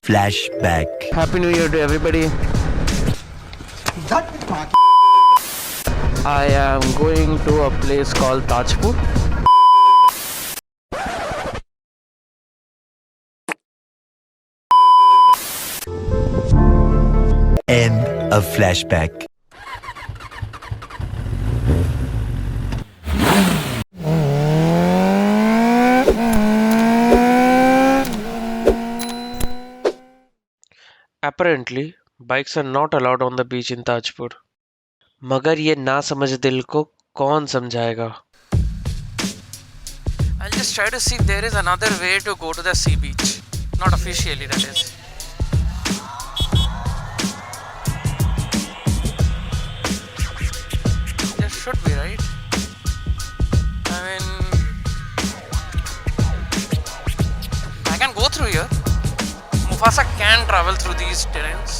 Flashback. Happy New Year to everybody. I am going to a place called Tajpur. End of flashback. Apparently, bikes are not allowed on the beach in Tajpur. मगर ये ना समझ दिल को कौन समझाएगा? I'll just try to see if there is another way to go to the sea beach. Not officially, that is. There should be, right? I mean, I can go through here. Mufasa can travel through these terrains.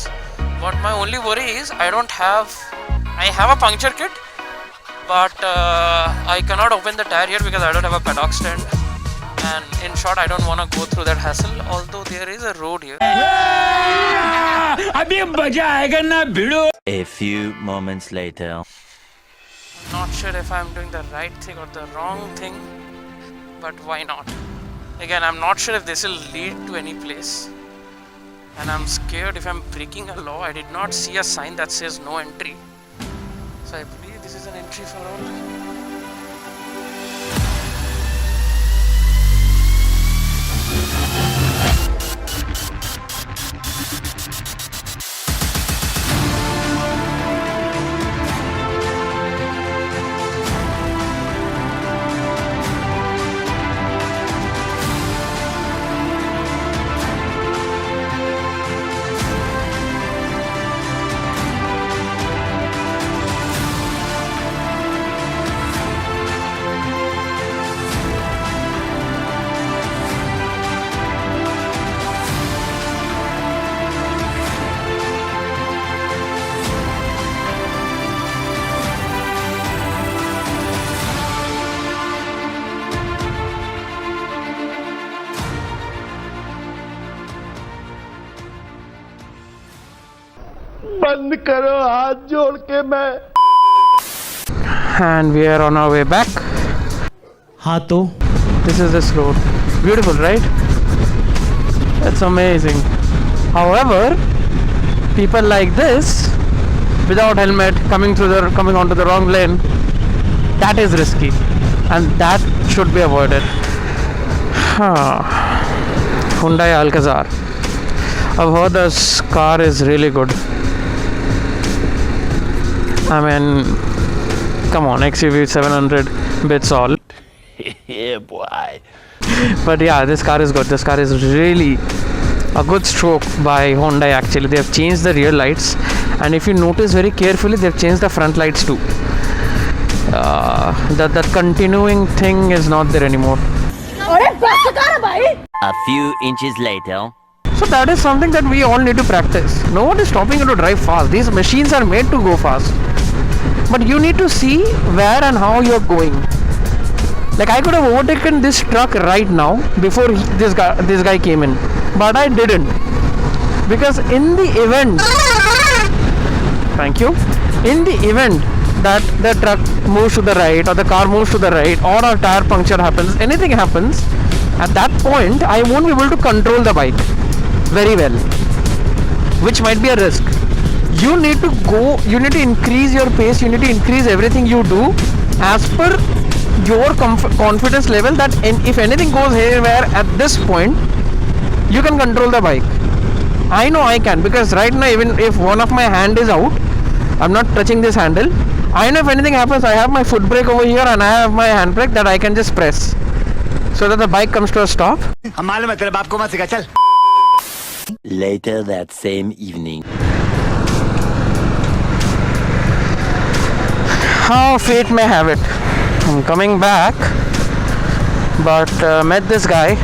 But my only worry is I have a puncture kit, but I cannot open the tire here because I don't have a paddock stand. And in short, I don't want to go through that hassle, although there is a road here. A few moments later. Not sure if I'm doing the right thing or the wrong thing, but why not? Again, I'm not sure if this will lead to any place. And I'm scared if I'm breaking a law. I did not see a sign that says no entry. So I believe this is an entry for all. बंद करो हाथ जोड़ के मैं. And we are on our way back. हाँ तो This is this road. Beautiful, right? That's amazing. However, people like this, without helmet, coming onto the wrong lane, that is risky, and that should be avoided. Hyundai Alcazar. I've heard this car is really good. I mean, come on, XUV 700 bits all. Yeah, boy. But yeah, this car is good. This car is really a good stroke by Hyundai actually. They have changed the rear lights, and if you notice very carefully, they've changed the front lights too. That continuing thing is not there anymore. A few inches later. So that is something that we all need to practice. No one is stopping you to drive fast. These machines are made to go fast. But you need to see where and how you're going. Like I could have overtaken this truck right now before this guy came in. But I didn't. Because in the event... Thank you. In the event that the truck moves to the right or the car moves to the right or a tire puncture happens, anything happens, at that point I won't be able to control the bike very well, which might be a risk. You need to increase your pace, you need to increase everything you do as per your confidence level that if anything goes haywire at this point, you can control the bike. I know I can, because right now even if one of my hand is out, I'm not touching this handle, I know if anything happens, I have my foot brake over here and I have my handbrake that I can just press so that the bike comes to a stop. Later that same evening. How fate may have it, I'm coming back, but met this guy,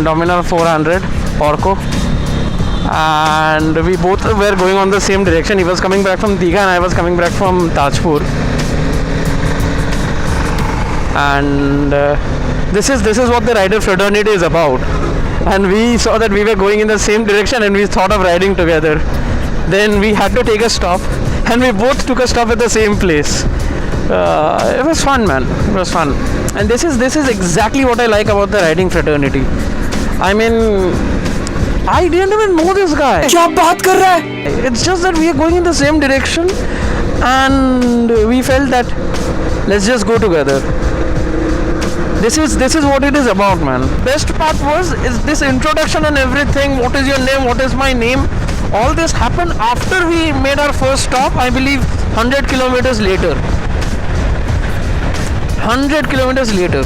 Dominar 400 Orco, and we both were going on the same direction. He was coming back from Digha and I was coming back from Tajpur. And this is what the rider fraternity is about. and we saw that we were going in the same direction and we thought of riding together. Then we had to take a stop and we both took a stop at the same place. It was fun, man. It was fun. And this is exactly what I like about the riding fraternity. I mean, I didn't even know this guy. क्या बात कर रहा है? It's just that we are going in the same direction and we felt that let's just go together. This is what it is about, man. Best part is this introduction and everything. What is your name? What is my name? All this happened after we made our first stop, I believe 100 kilometers later. 100 kilometers later.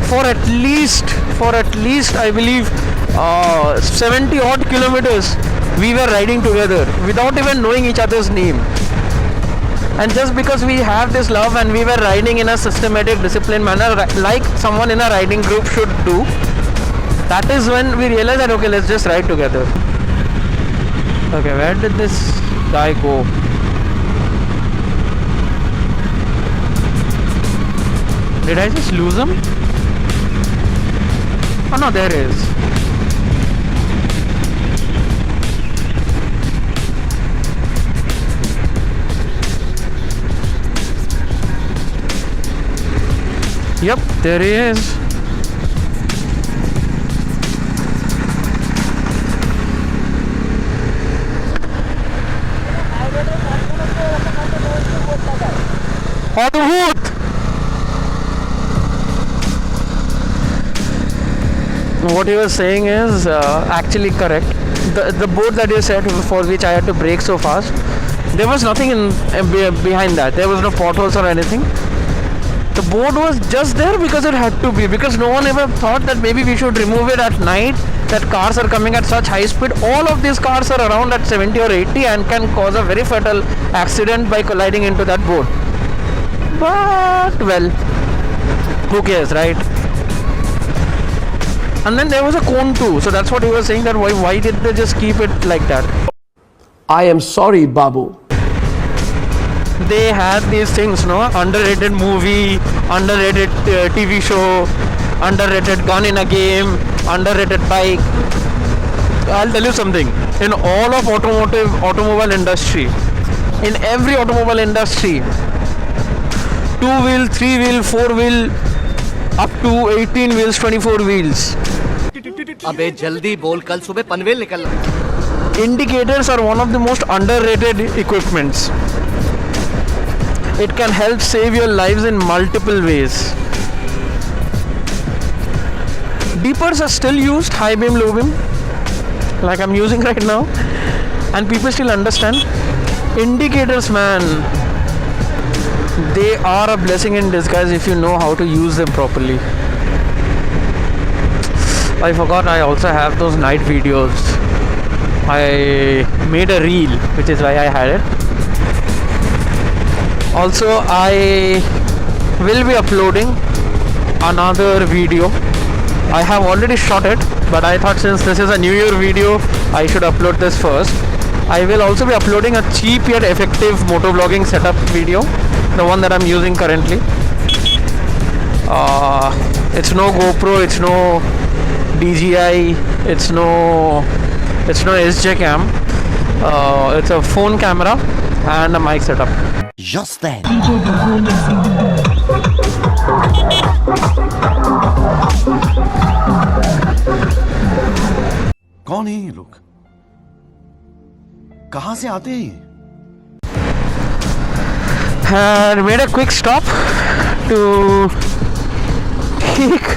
For at least I believe 70 odd kilometers we were riding together without even knowing each other's name. And just because we have this love and we were riding in a systematic, disciplined manner like someone in a riding group should do, that is when we realized that okay, let's just ride together. Okay, where did this guy go? Did I just lose him? Oh no, there he is. Yep, there he is. What he was saying is actually correct. The boat that you said for which I had to brake so fast, there was nothing behind that. There was no potholes or anything. The board was just there because it had to be, because no one ever thought that maybe we should remove it at night, that cars are coming at such high speed. All of these cars are around at 70 or 80 and can cause a very fatal accident by colliding into that board. But well, who cares, right? And then there was a cone too, so that's what he was saying, that why did they just keep it like that? I am sorry, Babu. They had these things, no? Underrated movie, underrated TV show, underrated gun in a game, underrated bike. I'll tell you something. In all of automobile industry, in every automobile industry, 2-wheel, 3-wheel, 4-wheel, up to 18 wheels, 24 wheels. अबे जल्दी बोल, कल सुबह पनवेल निकलना. Indicators are one of the most underrated equipments. It can help save your lives in multiple ways. Beepers are still used, high beam, low beam, like I'm using right now, and people still understand. Indicators, man, they are a blessing in disguise if you know how to use them properly. I forgot I also have those night videos. I made a reel, which is why I had it. Also, I will be uploading another video. I have already shot it, but I thought since this is a New Year video, I should upload this first. I will also be uploading a cheap yet effective motovlogging setup video, the one that I'm using currently. It's no GoPro, it's no DJI, it's no SJ cam. It's a phone camera and a mic setup. Just then. कौन है ये लोग? कहां से आते हैं? And made a quick stop to take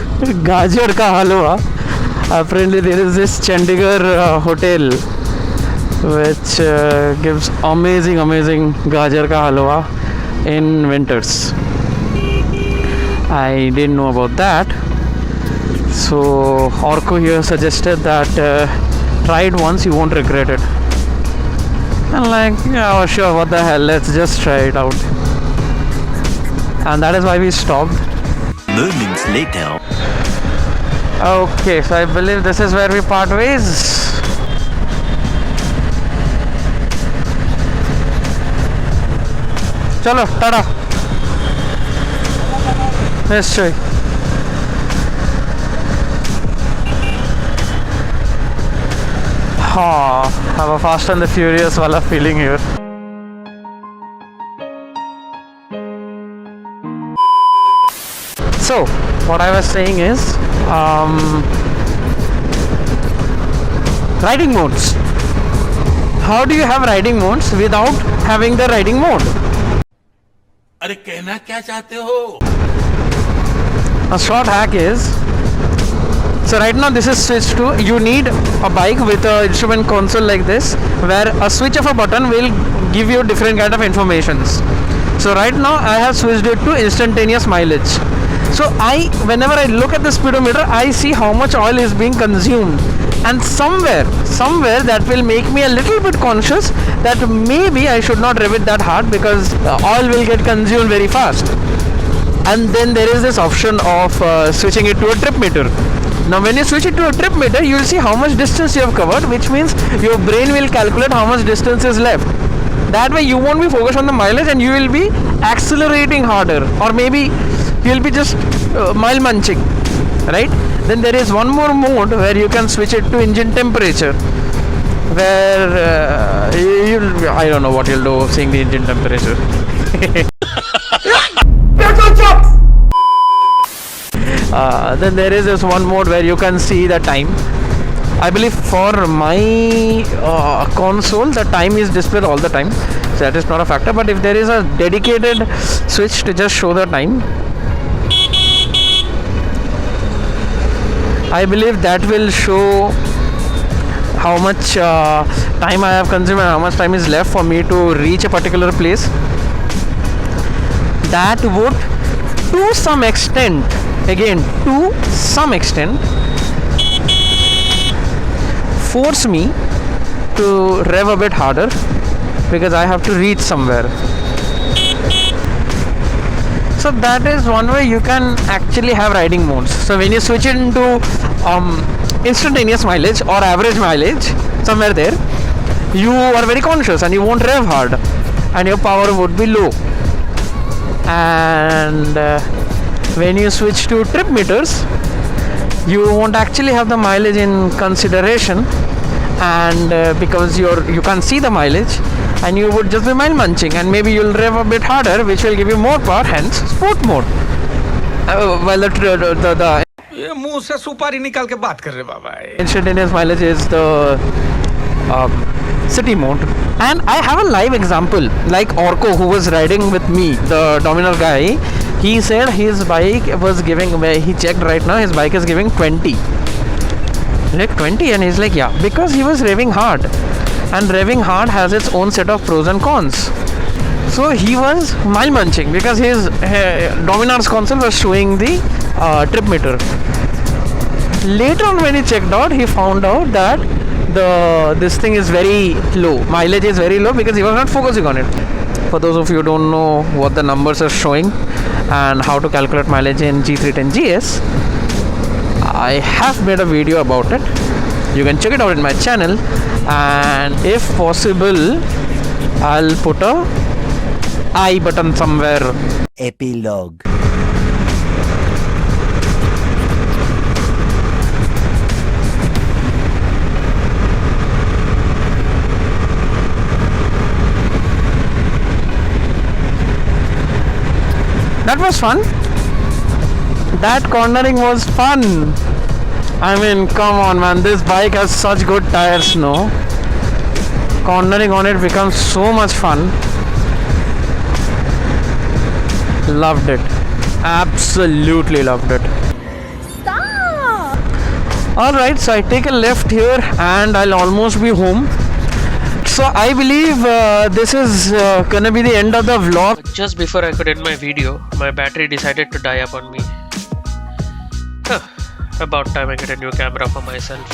gajar ka halwa. Apparently there is this Chandigarh hotel which gives amazing gajar ka halwa in winters. I didn't know about that, so Orko here suggested that try it once, you won't regret it. And like, yeah, sure, what the hell, let's just try it out. And that is why we stopped. Moments later. Okay, so I believe this is where we part ways. Chalo, tada. Let's try. have a Fast and the Furious wala feeling here. So, what I was saying is, riding modes. How do you have riding modes without having the riding mode? अरे कहना क्या चाहते हो? A short hack is, so right now this is switched to, you need a bike with a instrument console like this, where a switch of a button will give you different kind of informations. So right now I have switched it to instantaneous mileage. So whenever I look at the speedometer, I see how much oil is being consumed, and somewhere that will make me a little bit conscious that maybe I should not rev it that hard, because oil will get consumed very fast. And then there is this option of switching it to a trip meter. Now when you switch it to a trip meter, you will see how much distance you have covered, which means your brain will calculate how much distance is left. That way you won't be focused on the mileage and you will be accelerating harder, or maybe you will be just mile munching, right? Then there is one more mode where you can switch it to engine temperature, where I don't know what you'll do seeing the engine temperature. Then there is this one mode where you can see the time. I believe for my console the time is displayed all the time, so that is not a factor. But if there is a dedicated switch to just show the time, I believe that will show how much time I have consumed and how much time is left for me to reach a particular place. That would, to some extent, force me to rev a bit harder, because I have to reach somewhere. So that is one way you can actually have riding modes. So when you switch it into instantaneous mileage or average mileage, somewhere there, you are very conscious and you won't rev hard and your power would be low. And when you switch to trip meters, you won't actually have the mileage in consideration, and because you can't see the mileage, and you would just be mile munching, and maybe you'll rev a bit harder, which will give you more power, hence sport mode. While the ये मुंह से सुपारी निकाल के बात कर रहे बाबा. instantaneous mileage is the city mode. And I have a live example, like Orko, who was riding with me, the Dominar guy. He said his bike was giving, he checked right now, his bike is giving 20. Like 20, and he's like, yeah, because he was revving hard, and revving hard has its own set of pros and cons. So he was mile munching because his Dominar's console was showing the trip meter. Later on, when he checked out, he found out that this thing is very low, mileage is very low, because he was not focusing on it. For those of you who don't know what the numbers are showing and how to calculate mileage in G310 GS, I have made a video about it. You can check it out in my channel, and if possible I'll put a I button somewhere. Epilogue. That was fun. That cornering was fun. I mean, come on man, this bike has such good tires, no? Cornering on it becomes so much fun. Loved it. Absolutely loved it. Stop! Alright, so I take a left here and I'll almost be home. So I believe this is gonna be the end of the vlog. Just before I could end my video, my battery decided to die up on me. About time I get a new camera for myself.